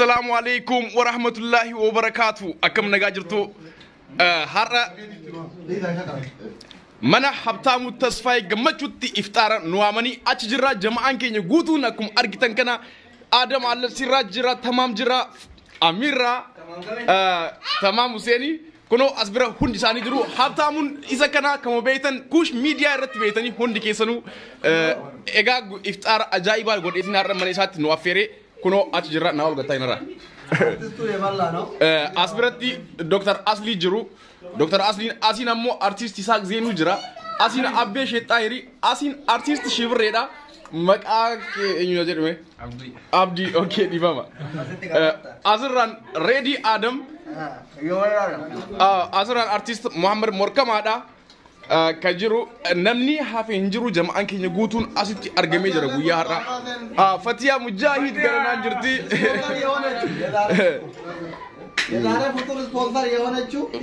السلام عليكم ورحمة الله وبركاته. أكم نجاجرتو هرا mana habtamu tasfay gamachutti iftara nuamani achjira jama'an kenya gutu nakum argitan kana adam alla siraj jira tamam jira amira tamam Huseni kuno asbira hundi sani jiru habtamun isa kana kamo beitan kush media rat beitani hundi kesanu ega iftara ajaiba godetna ramani sat no afere kuno achjira nawal gatainara asbirati Dr. Asli jiru Dr. Asin ammo artist Isaac Zenu jira Asin abbe shetayri Asin artist Shivreda maka enyu jedhme Abdi okay dibama Azran Ready Adam Azran artist Muhammad Morkamada kajiru namni hafi hinjiru jama'an kenya gutun asitti argame jira guyya har'a Fatiya Mujahid garana jirti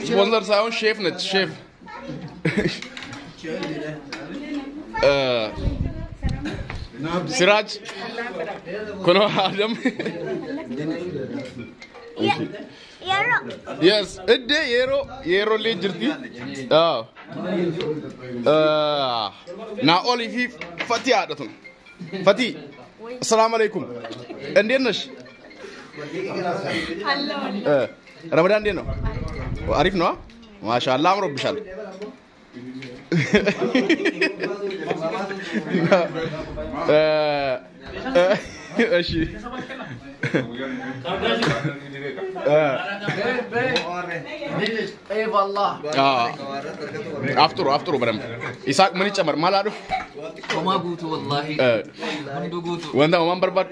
sponsor sayon chef net chef Siraj kono Adam yes edde yero le jirti na olifi Fatiya datun Fati assalamu alaikum endenash Ramadan dino arif no masha Allah amro bishal ايشي اي والله افتروا برم اساق من يچمر مالادو وما غوتو والله هندو غوتو وندا ومان برباد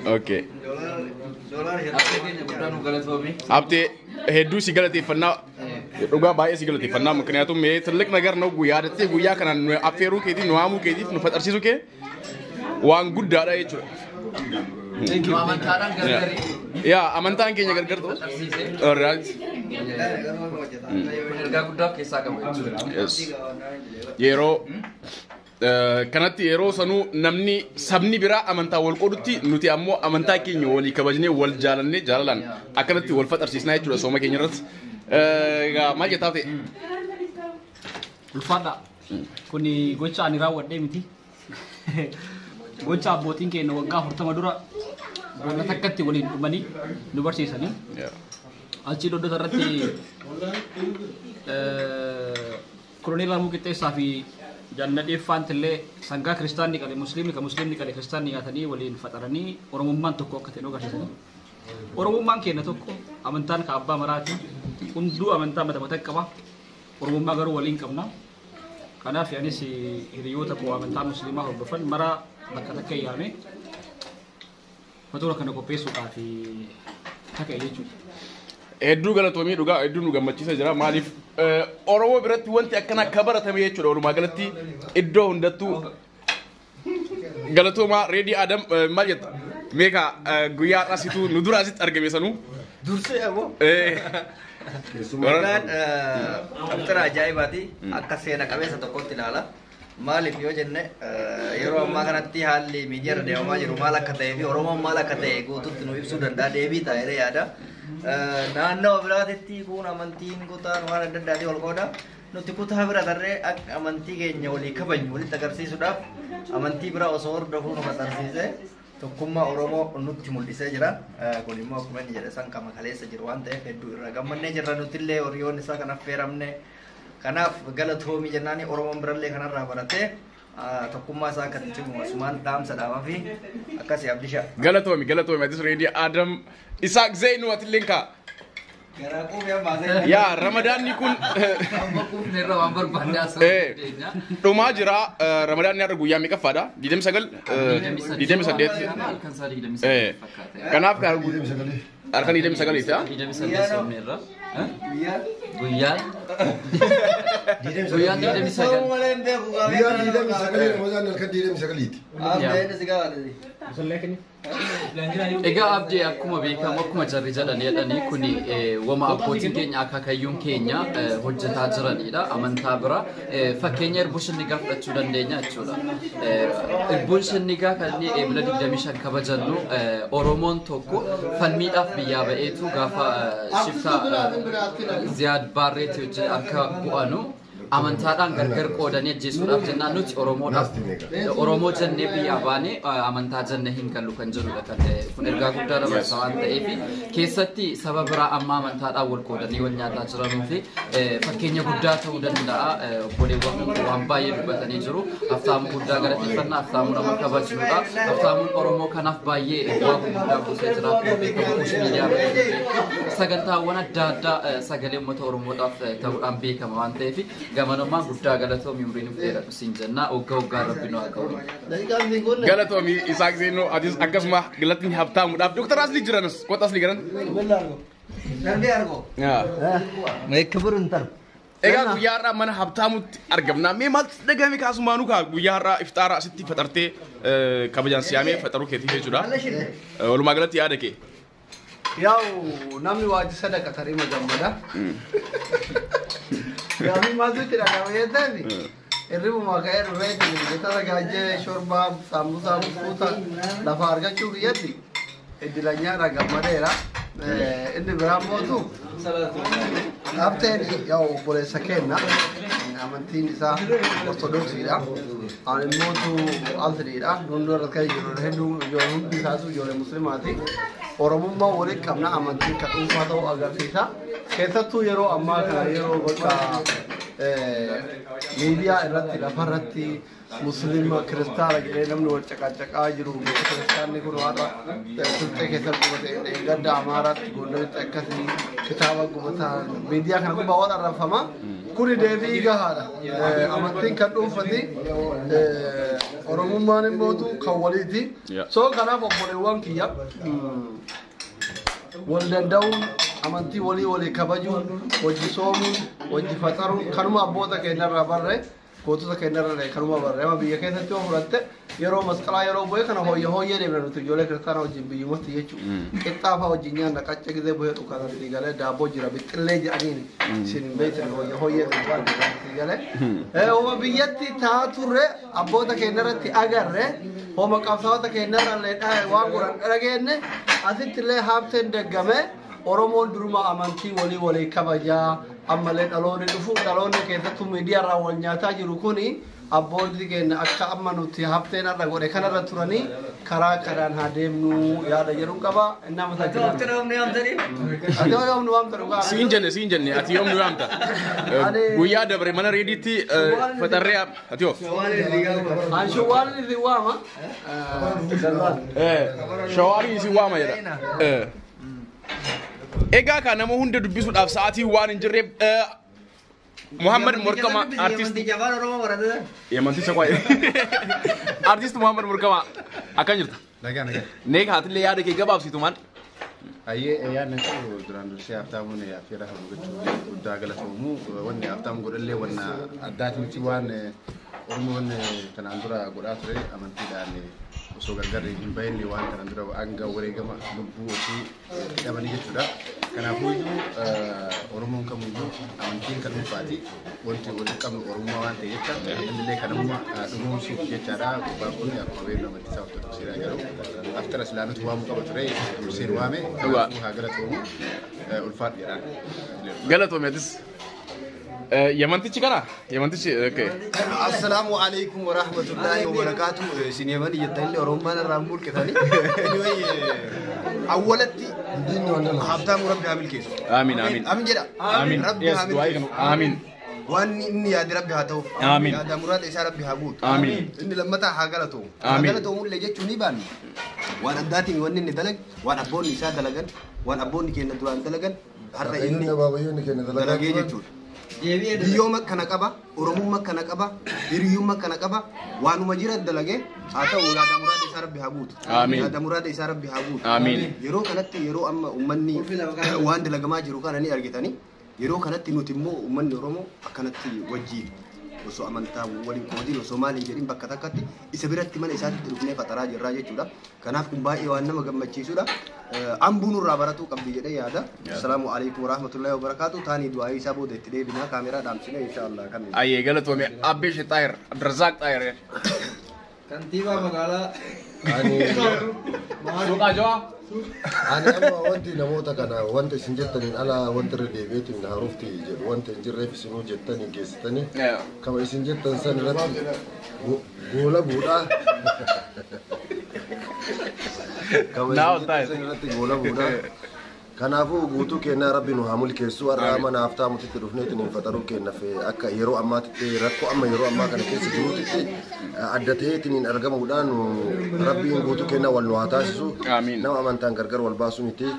اوكي abte heddu sigalati fanna duga baye sigalati fanna mukniyatu me tillik nagar no guya datti guya kana no aferu kedi no amu kedi no fatarsisu ke wan gudda da yecho ya amantan kenya gargar to alright erga gudda kesa kam yes yero kanatti yero sanu namni sabni bira amanta wal qodutti nuti ammo amanta kenya wali kabajne wal jalanne jalalan akanatti wal fatarsisna yecho soma kenya rat ga maje tawte ulfada kuni gocha anira wadde miti gocha botin ke no wagga hortama dura wala takkatti wali dumani nu barsisani achi doddo tarratti kolonel lamu kitte safi jannati fantille sanga kristani kale muslimi kale kristani yatani walin fatarani oromumman tokko akkate no garsisani oromumman kenna tokko amantan ka abba marati kundu amantan mata matakkaba oromumma garu walin qabna kana fi anisi hiriyota ko amantan muslima hobfan mara bakka takkayame fatura kana ko pesu ka fi takay jechu heddu galatomi duga heddu nu gammachisa jira malif oromo biratti wanti akkana kabaratame yechuudha walumaa galatti iddoo hundattu galatoma Ready Adam maljetta meka guyyaa qasitu nu dura asit argame sanu durse abo sumakan antara ajaibati akka seena qabeessa tokkotti ilaala malif yoo jenne yeroo ammaa kanatti haalli miidiyaa deemaa jiru maal akka ta'ee fi oromoon maal akka ta'e guututti nu ibsuu danda'a deebii taa'ee yaada naannoo biraatitti kun amantiin kutaan waan adda addaati wal qooda nuti kutaa bira tarree amantii keenya walii kabajnu walitti agarsiisuudhaaf amantii bira osoo hordofuun maxxansiisee tokkummaa oromoo nutti mul'isee jira kun immoo akkuma inni jedhe san qama kaleessa jiru waan ta'eef hedduu irraa gammannee jirra nutillee horiyoon isaa kan affeeramne kanaaf galatoomii jennaani oromoon birallee kanarraa baratee tokkummaa isaa kan cimu asumaan dhaamsa dhaamaa fi akkasii abdisha galatoomii adis Ready Adam Isaac Zenu atillenka ya Ramadan ni kun duma jira Ramadan ni ada guyyaa meeqa faada 28 kanaaf ka arkan 29 ita guyyaa Egaa abdii akkuma beekamu akkuma jarri jedhanii kuni wama abbootiin keenya akaakayyuun keenya hojjetaa jiranidha. Amantaa bira fakkeenya irbuun shinnigaa fudhachuu dandeenya jechuudha. Irbuun shinnigaa kan eebila 25 kabajannu Oromoon tokko falmiidhaaf biyyaa ba'eetu gaafa shiftaa Ziyaad Barreetti wajjin akka bu'anu amantaadhaan gargar qoodanii ajjeesuudhaaf jennaan nuti Oromoo jennee biyyaa baanee amantaa jennee hin gallu kan jedhudha kan kun ergaa guddaa dabarsa waan ta'eef keessatti saba biraa amma amantaadhaan wal qoodanii wal nyaataa jiranuu fi fakkeenya guddaa ta'uu danda'a obboleewwan waan baay'ee dubbatanii jiru haftaamuu guddaa galateeffannaa haftaamuu nama kabajnudha haftaamuun Oromoo kanaaf baay'ee bu'aa guddaa buusee jiraatu beekamu miidiyaa sagantaawwan adda addaa sagalee uummata Oromoodhaaf ta'uudhaan beekama waan ta'eef gamanummaa guddaa galatoomi umriin fedha siin jennaa oggaa rabbinu haa qabu galatoomi isaaq seenoo adis akkasuma galatni habtaamuudhaaf Dr. Asli jiranis qotas ni garan egaa guyyaa har'aa mana habtaamutti argamna mee maaltu dhagahame kaasumaanuu kaa guyyaa har'aa iftaara asitti faxartee kabajaan siyaamee faxaruu keetii jechuudha walumaa galatti yaada kee yaa'u namni waajji sadaqa tarima gammada Kami masuk tidak kami tadi. Irribu makanya rete kita ragaje shorba sambusa puta la farga churiyati. Idilanya raga madera. Ini berapa tu? After yau boleh sakena. Amantin isa ortodoks ida. Anu tu altri ida. Nundur rakai juru juru bisa tu juru muslimati. Oromummaa waliin qabna amantiin kan dhuunfaa ta'uu agarsiisa. Keessattuu yeroo ammaa kana yeroo bakka miidiyaa irratti lafarratti musliima kiristaana jedhee namni wal caqacaqaa jiru kiristaanni kun warra turtee keessatti gubate gadda amaaraatti gondaritti akkasii kitaaba gubataa miidiyaa kana gubbaa wal arrafama. Kuni deebii gahaadha. Amantiin kan dhuunfati Oromummaan immoo kan waliiti. So kanaaf obboleewwan kiyya wal danda'uun amantii walii kabajuun hojii soomuun hojii faxaruun kanuma abboota keenyarraa barree gootota keenyarraa kanuma barree amma biyya keessatti yoo fudhatte yeroo masqalaa yeroo bu'ee kana hooyyee deemna nuti ijoollee kiristaana wajjin biyyumatti jechuudha. Qixxaafaa wajjin nyaanna qacca gizee bu'ee dhukkaasaatti galee daabboo jira bixxillee jedhaniin isin hin beektan hooyyee dhukkaasaatti galee. Homa biyyatti taa turre abboota keenyarratti agarre homa qabsaa'ota keenyarrallee waan godhan dhageenye asitti illee haabteen deggame Oromoon duruma amantii walii kabajaa ammallee dhaloonni dhufu dhaloonni keessattuu miidiyaarraa wal nyaataa jiru kuni abbootii keenya akka amma nuti haftee narra godhe kanarra turanii karaa karaan haa deemnu yaada jedhu qaba nama tajaajila. Ati yoomnu waamta dhugaa. Siin jenne ati yoomnu waamta. Guyyaa dabre mana reediitti faxarree ati yoo. Shawaalli si waama. Shawaalli si waama jedha. Egaa kan nama hunda dubbisuudhaaf sa'aatii waan hin jirreef Muhammad Murkama artist Yamanticha kwaye artist Muhammad Murkama akan jirta nagaa nee haatillee yaada kee gabaabsitu maal ayyee yaadni koo duraan dursee haftaamuun affeera hamu gochuu guddaa galatoomu wanni haftaamu godhallee wanna addaatinuti waan Oromoon kanaan dura godhaa ture amantiidhaan osoo gargarri hin bahinne waan kanaan dura hanga wareegama lubbuu ofii hidhamanii jechuudha. Kanaafuu Oromoon kamiyyuu amantiin kan dhuunfaati wanti waliin qabnu Oromummaa waan ta'e jecha illee kanamuma dhugoomsuuf jechaadha. Gubbaan kun akkuma beeknu amantii isaa ortodoksiidha garuu aftara islaamatti waamuu qaba ture durseen waame haa galatoomu ulfaadhu jedhaan. Galatoomeetis. Yamantichi kana yamantichi okay. Assalamu alaikum warahmatullahi wabarakatuh. Siniyamani jettani Orommaan raambul kitani. Anyway awwalatti habtaamu rabbi hamil keessa. Amiin amiin. Amin jedha. Amiin. Rabbi hamil. Amiin. Waan inni yaadi rabbi haa ta'u. Amiin. Yaada muraada isaa rabbi haa guutu. Amiin. Inni lammataa haa galatoomu. Amiin. Galatoomu illee jechuun ni baanne. Waan addaatiin wanni inni dalag waan abboonni isaa dalagan waan abboonni keenya duraan dalagan har'a inni dalagee jechuudha. Biyyooma kana qaba, Oromummaa kana qaba, hiriyummaa kana qaba, waanuma jira dalagee haa ta'u yaada muraada isaa rabbi haa guutu. Amiin. Yaada muraada isaa rabbi haa guutu. Amiin. Yeroo kanatti yeroo amma uummanni waan dalagamaa jiru kana ni argitanii yeroo kanatti nuti immoo uummanni Oromoo akkanatti wajjin osoo amantaa waliin qoodin osoo maaliin jedhin bakka takkatti isa biratti mana isaatti dhufnee fataraa jirraa jechuudha. Kanaaf kun baay'ee waan nama gammachiisudha. Ambuun irraa baratuu qabdi jedhee yaada. Assalaamu alaikum warahmatullahi wabarakatuh. Taanii du'aa isaa booda itti deebinaa kaameraa dhaamsine inshallah kan. Ayyee galatoome Abbeesh Xaayir Abdurrazaaq Xaayir. Kantiibaa magaalaa. Suuqaa Jawaa. Ani amma wanti namoota kana wanta isin jettaniin ala wanta irra deebi'eetiin haarofti jedhu wanta hin jirreef isinuu jettanii geessitanii kama isin jettan san irratti goola buudhaa. Kama isin jettan san irratti goola buudhaa. Kanaafuu guutuu kennaa rabbi nu haa mulkeessu warra mana haftaa mutitti dhufneetiin hin fataruu kennaaf akka yeroo ammaatitti rakkoo amma yeroo ammaa kana keessa jirutti adda ta'eetiin argamuudhaan rabbiin guutuu kennaa wal nu haa taasisu nama amantaan gargar wal baasuu miti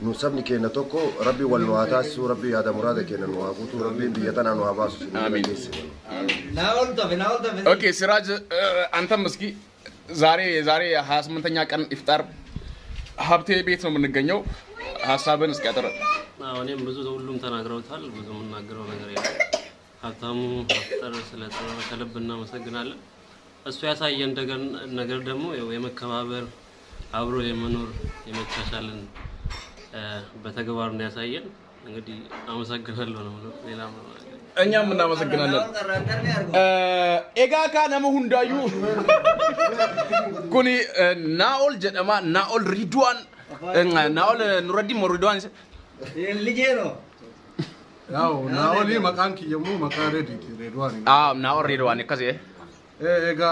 nu sabni kenna tokko rabbi wal nu haa taasisu rabbi yaada muraada kenna nu haa guutuu rabbiin biyya tanaa nu haa baasu Okay, Siraj, አንተም እስኪ ዛሬ 28ኛ ቀን ኢፍጣር ሀብቴ ቤት ነው የምንገኘው። ሀሳብን እስኪ ያጠረ እኔም ብዙ ሁሉም ተናግረውታል። ብዙ የምናገረው ነገር የለም። ሀብታሙ አፍጠር ስለጠራው ከልብ እናመሰግናለን። እሱ ያሳየን ነገር ደግሞ የመከባበር አብሮ የመኖር የመቻቻልን በተግባር ነው ያሳየን። እንግዲህ አመሰግናለሁ ነው ሌላ እኛም እናመሰግናለን። ኤጋ ካነመ ሁንዳዩ ኩኒ ናኦል ጀደማ ናኦል ሪድዋን ናኦል ኑረዲን ሞሪድዋን ልጄ ነው ያው ናኦል መቃን ከየሙ መቃረዲ ሪድዋን ናኦል ሪድዋን ከዘ ኤጋ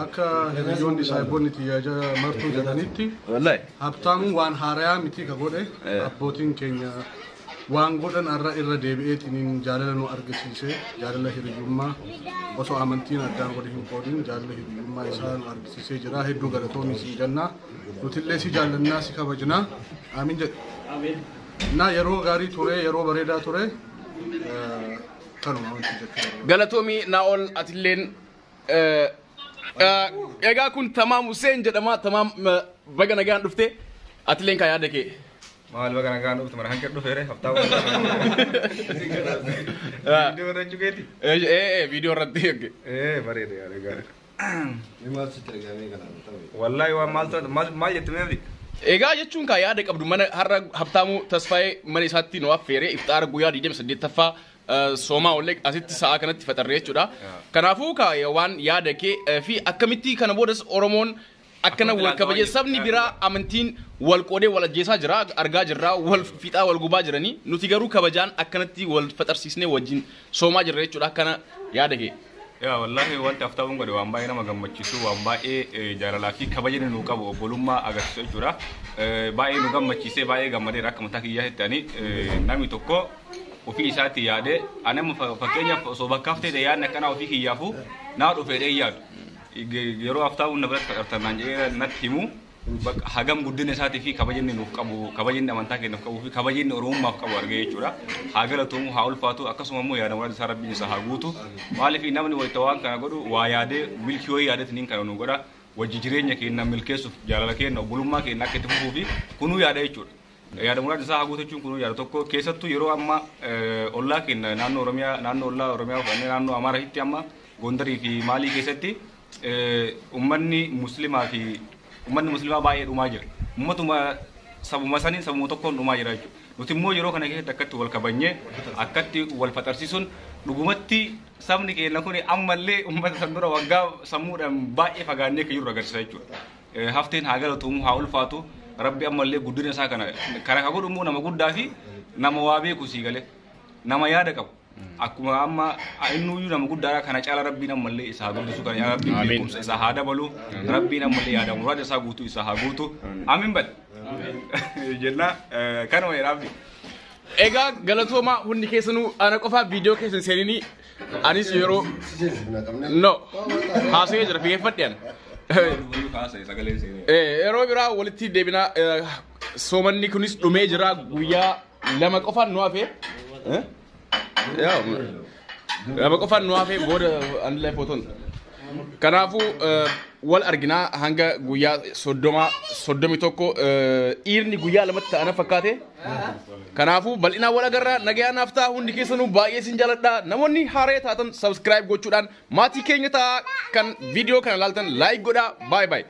አካ ሄሪዮን ዲሳይቦን ቲያጃ መርቱ ጀዳኒቲ ወላይ ሀብታሙ ዋን ሃራያ ሚቲ ከጎደ አቦቲን ኬኛ waan godhan arra irra deebi'eetiin jaalala nu argisiise jaalala hiriyummaa osoo amantiin addaan wali hin qoodin jaalala hiriyummaa isaa nu argisiisee jira hedduu galatoomi si jannaa nutillee si jaallannaa si kabajnaa amiin jedhe na yeroo gaarii ture yeroo bareedaa ture kanuma wanti jechuudha galatoomi naa'ol atilleen egaa kun tamaam Hussein jedhama tamaam baga nagaan dhufte atilleen ka yaada kee maal baga nagaan dhufte mara hanqar dhufeere haftaa video irra jugeeti video irratti bareeda yaada gaari wallahi waa maal jettumeefdi egaa jechuun ka yaada qabdu mana har'a Habtaamuu Tasfaayee mana isaatti nu affeere iftaara guyyaa 28ffaa Soomaa ollee asitti sa'a kanatti fatarree jechuudha. Kanaafuu ka waan yaada kee fi akkamitti kana boodas Oromoon akkana wal kabajee sabni biraa amantiin wal qoodee wal ajjeesaa jira argaa jirra wal fixaa wal gubaa jiranii nuti garuu kabajaan akkanatti wal fatarsiisnee wajjin soomaa jirra jechuudha akkana yaada kee. yaa wallahi wanti Haftaamuun godhe waan baay'ee nama gammachiisu waan baay'ee jaalalaa fi kabajni nu qabu obbolummaa agarsiisu jechuudha. Baay'ee nu gammachiisee baay'ee gammadee akka mataa kiyyaa jettanii namni tokko ofii isaatti yaadee anama fakkeenyaaf osoo bakka haftee yaadne akkana ofii kiyyaafu naa dhufeedhee yaadu. Yeroo Haftaamuun na biratti faqartannaan jedhee natti himu hagam guddina isaatii fi kabajni nuuf qabu kabajni amantaa keenyaaf qabu fi kabajni Oromummaaf qabu argee jechuudha. Haa galatuumu haa ulfaatu akkasuma immoo yaada muraasa isaa rabbiin isaa haa guutu. Maaliif namni wayita waan kana godhu waa yaadee milkii wayii yaadatiniin kana nu godha wajji jireenya keenya milkeessuuf jaalala keenya obbolummaa keenya akka itti fufuu fi kunuu yaada jechuudha. Yaada muraasa isaa haa guutu jechuun kunuu yaada tokko keessattuu yeroo amma ollaa keenya naannoo Oromiyaa naannoo ollaa Oromiyaa fi naannoo Amaaraatti amma Gondarii fi Maalii keessatti ummanni muslimaa baay'ee dhumaa jira. Ummatuma sabuma saniin sabuma tokkoon dhumaa jira jechuudha. Nuti immoo yeroo kana keessatti akkatti wal kabajnee akkatti wal faxarsiisuun dhugumatti sabni keenya kun ammallee ummata san dura waggaa sammuudhaan baay'ee fagaannee kan jiru agarsiisa jechuudha. Hafteen haa galatuumu haa ulfaatu rabbi ammallee guddina isaa kana ka godhu immoo nama guddaa fi nama waa beeku sii galee nama yaada qabu. Akkuma amma innuyyuu nama guddaadha kana caala rabbiin ammallee isaa guddisu kan rabbiin beekumsa isaa haa dabalu rabbiin ammallee yaada muraada isaa guutuu isaa haa guutu amiin bal jenna kanuma jedhaafni. Egaa galatooma hundi keessanuu ana qofaa viidiyoo keessan seeninii anis yeroo no haasa'ee jira figeeffadhean yeroo biraa walitti deebinaa soomanni kunis dhumee jira guyyaa lama qofaan nu hafee ya apa kau fan nuafe boda andai foton Kanaafuu wal arginaa hanga guyyaa soddomii tokko dhiirni guyyaa lamatti ta'ana fakkaate. Kanaafuu bal'inaa wal agarraa nagayaan naaf ta'a hundi keessanuu baay'ee sin jaaladha. Namoonni haaree taatan subscribe gochuudhaan maatii keenya ta'a kan viidiyoo kana ilaaltan like godhaa. Bye bye.